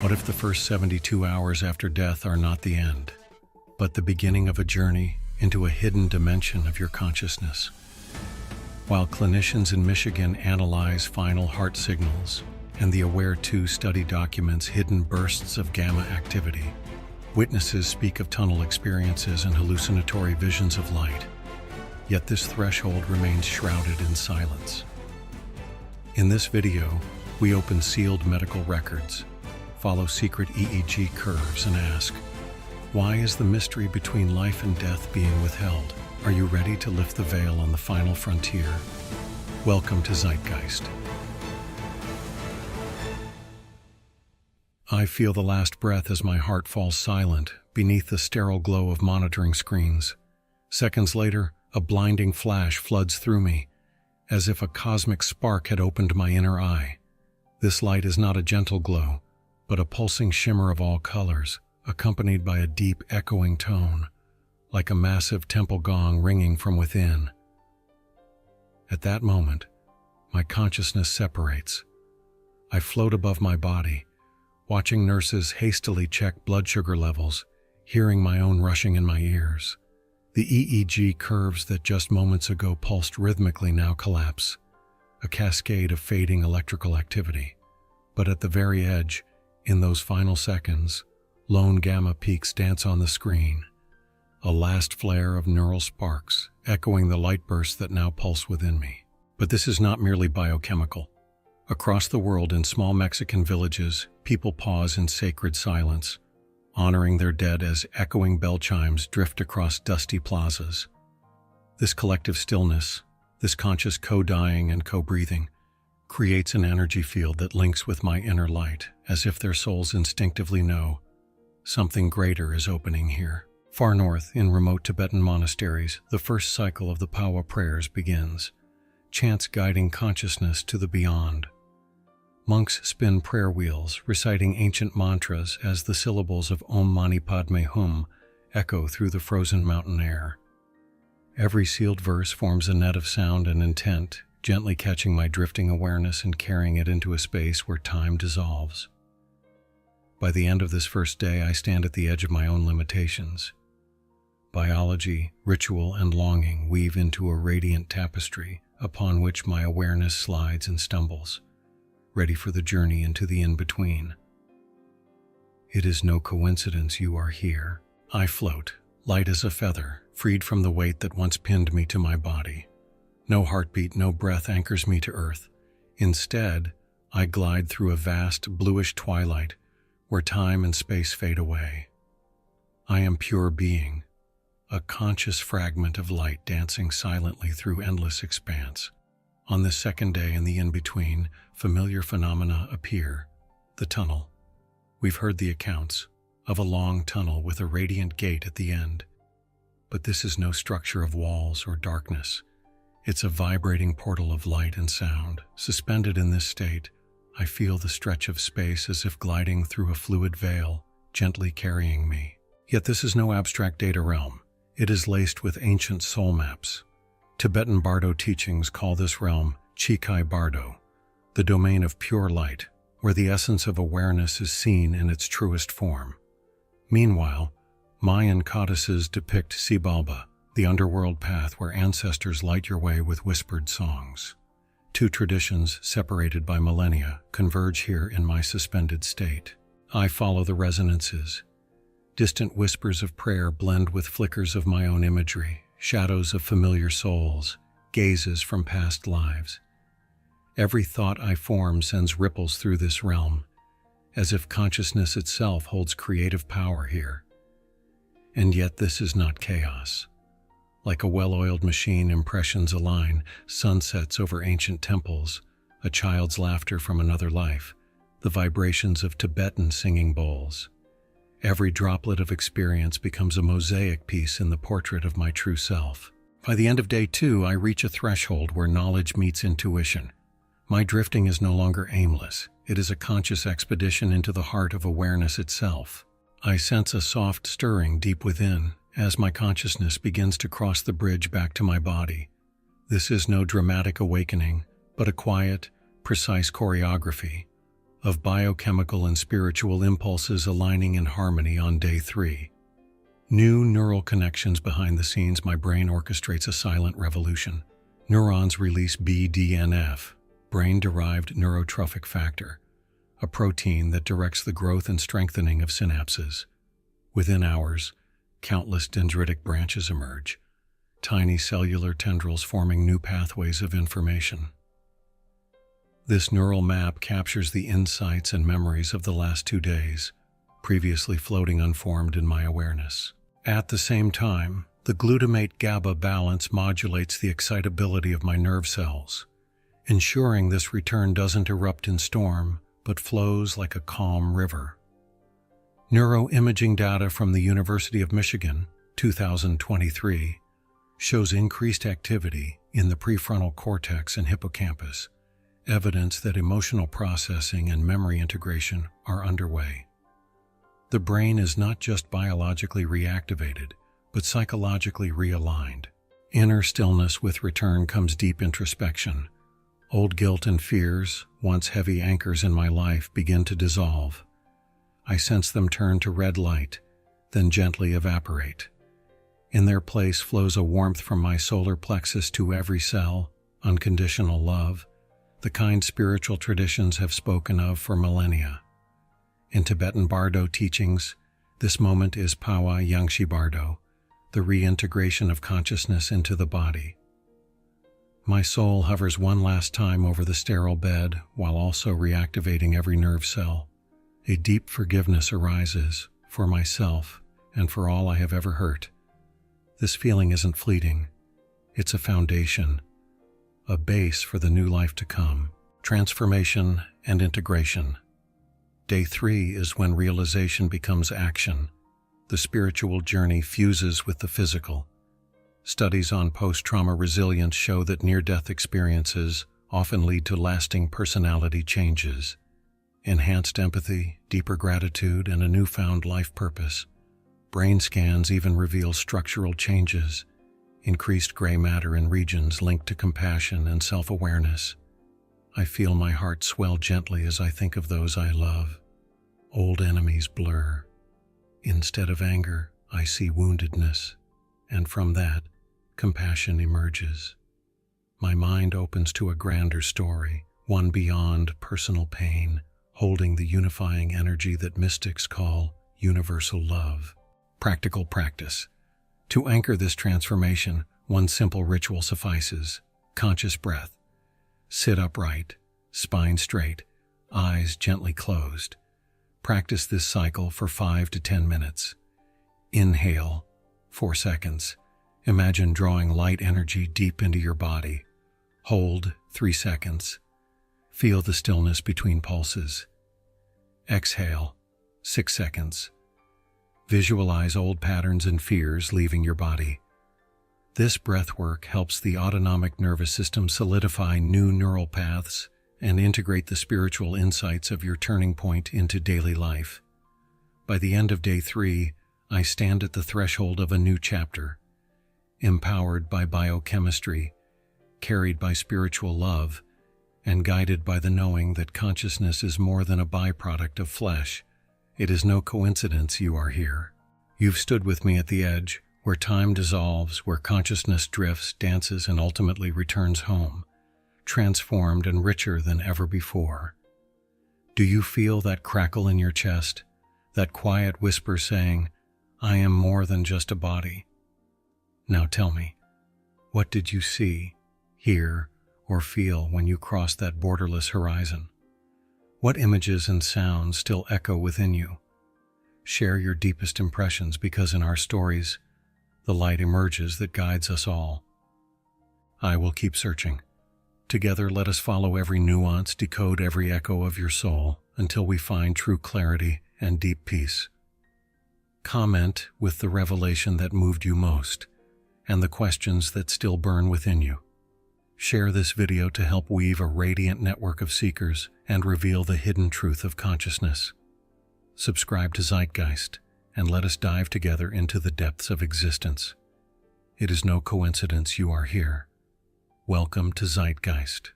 What if the first 72 hours after death are not the end, but the beginning of a journey into a hidden dimension of your consciousness? While clinicians in Michigan analyze final heart signals and the Aware 2 study documents hidden bursts of gamma activity, witnesses speak of tunnel experiences and hallucinatory visions of light. Yet this threshold remains shrouded in silence. In this video, we open sealed medical records, follow secret EEG curves, and ask, why is the mystery between life and death being withheld? Are you ready to lift the veil on the final frontier? Welcome to Zeitgeist. I feel the last breath as my heart falls silent beneath the sterile glow of monitoring screens. Seconds later, a blinding flash floods through me, as if a cosmic spark had opened my inner eye. This light is not a gentle glow, but a pulsing shimmer of all colors, accompanied by a deep, echoing tone, like a massive temple gong ringing from within. At that moment, my consciousness separates. I float above my body, watching nurses hastily check blood sugar levels, hearing my own rushing in my ears. The EEG curves that just moments ago pulsed rhythmically now collapse, a cascade of fading electrical activity. But at the very edge, in those final seconds, lone gamma peaks dance on the screen, a last flare of neural sparks, echoing the light bursts that now pulse within me. But this is not merely biochemical. Across the world, in small Mexican villages, people pause in sacred silence, honoring their dead as echoing bell chimes drift across dusty plazas. This collective stillness, this conscious co-dying and co-breathing, creates an energy field that links with my inner light, as if their souls instinctively know something greater is opening here. Far north, in remote Tibetan monasteries, the first cycle of the Pawa prayers begins, chants guiding consciousness to the beyond. Monks spin prayer wheels, reciting ancient mantras as the syllables of Om Mani Padme Hum echo through the frozen mountain air. Every sealed verse forms a net of sound and intent, gently catching my drifting awareness and carrying it into a space where time dissolves. By the end of this first day, I stand at the edge of my own limitations. Biology, ritual, and longing weave into a radiant tapestry upon which my awareness slides and stumbles, ready for the journey into the in-between. It is no coincidence you are here. I float, light as a feather, freed from the weight that once pinned me to my body. No heartbeat, no breath anchors me to earth. Instead, I glide through a vast, bluish twilight where time and space fade away. I am pure being, a conscious fragment of light dancing silently through endless expanse. On this second day in the in-between, familiar phenomena appear. The tunnel. We've heard the accounts of a long tunnel with a radiant gate at the end. But this is no structure of walls or darkness. It's a vibrating portal of light and sound. Suspended in this state, I feel the stretch of space as if gliding through a fluid veil, gently carrying me. Yet this is no abstract data realm. It is laced with ancient soul maps. Tibetan Bardo teachings call this realm Chikai Bardo, the domain of pure light, where the essence of awareness is seen in its truest form. Meanwhile, Mayan codices depict Xibalba, the underworld path where ancestors light your way with whispered songs. Two traditions, separated by millennia, converge here in my suspended state. I follow the resonances. Distant whispers of prayer blend with flickers of my own imagery, shadows of familiar souls, gazes from past lives. Every thought I form sends ripples through this realm, as if consciousness itself holds creative power here. And yet this is not chaos. Like a well-oiled machine, impressions align, sunsets over ancient temples, a child's laughter from another life, the vibrations of Tibetan singing bowls. Every droplet of experience becomes a mosaic piece in the portrait of my true self. By the end of day 2, I reach a threshold where knowledge meets intuition. My drifting is no longer aimless. It is a conscious expedition into the heart of awareness itself. I sense a soft stirring deep within, as my consciousness begins to cross the bridge back to my body. This is no dramatic awakening, but a quiet, precise choreography, of biochemical and spiritual impulses aligning in harmony on day 3. New neural connections behind the scenes. My brain orchestrates a silent revolution. Neurons release BDNF, brain-derived neurotrophic factor, a protein that directs the growth and strengthening of synapses. Within hours, countless dendritic branches emerge, tiny cellular tendrils forming new pathways of information. This neural map captures the insights and memories of the last 2 days, previously floating unformed in my awareness. At the same time, the glutamate-GABA balance modulates the excitability of my nerve cells, ensuring this return doesn't erupt in storm, but flows like a calm river. Neuroimaging data from the University of Michigan, 2023, shows increased activity in the prefrontal cortex and hippocampus, evidence that emotional processing and memory integration are underway. The brain is not just biologically reactivated, but psychologically realigned. Inner stillness with return comes deep introspection. Old guilt and fears, once heavy anchors in my life, begin to dissolve. I sense them turn to red light, then gently evaporate. In their place flows a warmth from my solar plexus to every cell, unconditional love, the kind spiritual traditions have spoken of for millennia. In Tibetan Bardo teachings, this moment is Pawa Yangshi Bardo, the reintegration of consciousness into the body. My soul hovers one last time over the sterile bed while also reactivating every nerve cell. A deep forgiveness arises for myself and for all I have ever hurt. This feeling isn't fleeting. It's a foundation, a base for the new life to come. Transformation and integration. Day 3 is when realization becomes action. The spiritual journey fuses with the physical. Studies on post-trauma resilience show that near-death experiences often lead to lasting personality changes, enhanced empathy, deeper gratitude, and a newfound life purpose. Brain scans even reveal structural changes, increased gray matter in regions linked to compassion and self-awareness. I feel my heart swell gently as I think of those I love. Old enemies blur. Instead of anger, I see woundedness, and from that, compassion emerges. My mind opens to a grander story, one beyond personal pain, holding the unifying energy that mystics call universal love. Practical practice. To anchor this transformation, one simple ritual suffices: conscious breath. Sit upright, spine straight, eyes gently closed. Practice this cycle for 5 to 10 minutes. Inhale, 4 seconds. Imagine drawing light energy deep into your body. Hold, 3 seconds. Feel the stillness between pulses. Exhale, 6 seconds. Visualize old patterns and fears leaving your body. This breathwork helps the autonomic nervous system solidify new neural paths and integrate the spiritual insights of your turning point into daily life. By the end of day 3, I stand at the threshold of a new chapter, empowered by biochemistry, carried by spiritual love, and guided by the knowing that consciousness is more than a byproduct of flesh. It is no coincidence you are here. You've stood with me at the edge, where time dissolves, where consciousness drifts, dances, and ultimately returns home, transformed and richer than ever before. Do you feel that crackle in your chest, that quiet whisper saying, "I am more than just a body"? Now tell me, what did you see, hear, or feel when you crossed that borderless horizon? What images and sounds still echo within you? Share your deepest impressions, because in our stories, the light emerges that guides us all. I will keep searching. Together, let us follow every nuance, decode every echo of your soul, until we find true clarity and deep peace. Comment with the revelation that moved you most, and the questions that still burn within you. Share this video to help weave a radiant network of seekers and reveal the hidden truth of consciousness. Subscribe to Zeitgeist, and let us dive together into the depths of existence. It is no coincidence you are here. Welcome to Zeitgeist.